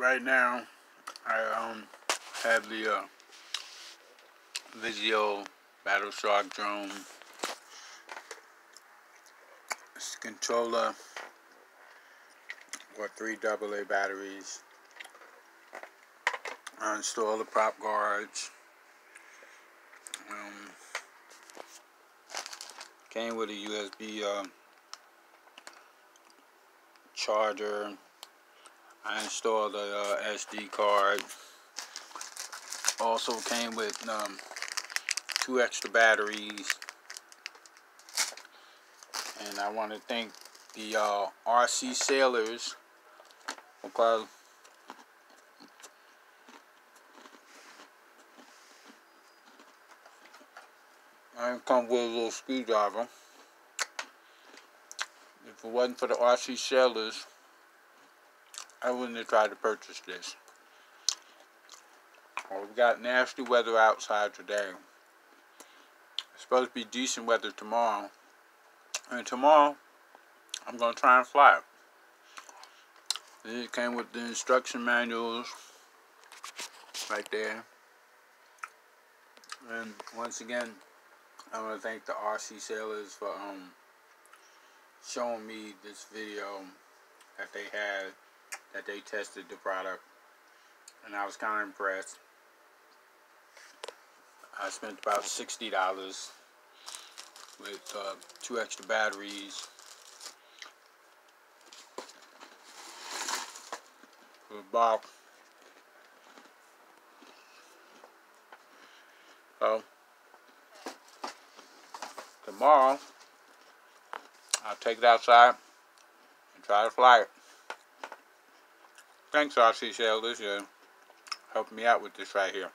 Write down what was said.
right now I have the Vizio Battleshock drone. It's a controller with 3 AA batteries. I installed the prop guards. Came with a USB charger. I installed a SD card. Also came with 2 extra batteries. And I want to thank the RC Sailors because I come with a little screwdriver. If it wasn't for the RC Sailors, I wouldn't have tried to purchase this. Well, we got nasty weather outside today. It's supposed to be decent weather tomorrow. And tomorrow, I'm going to try and fly it. It came with the instruction manuals right there. And once again, I want to thank the RC Sailors for showing me this video that they had, that they tested the product, and I was kind of impressed. I spent about $60 with 2 extra batteries for the box. So tomorrow I'll take it outside and try to fly it. Thanks, RC Sailors, for helping me out with this right here.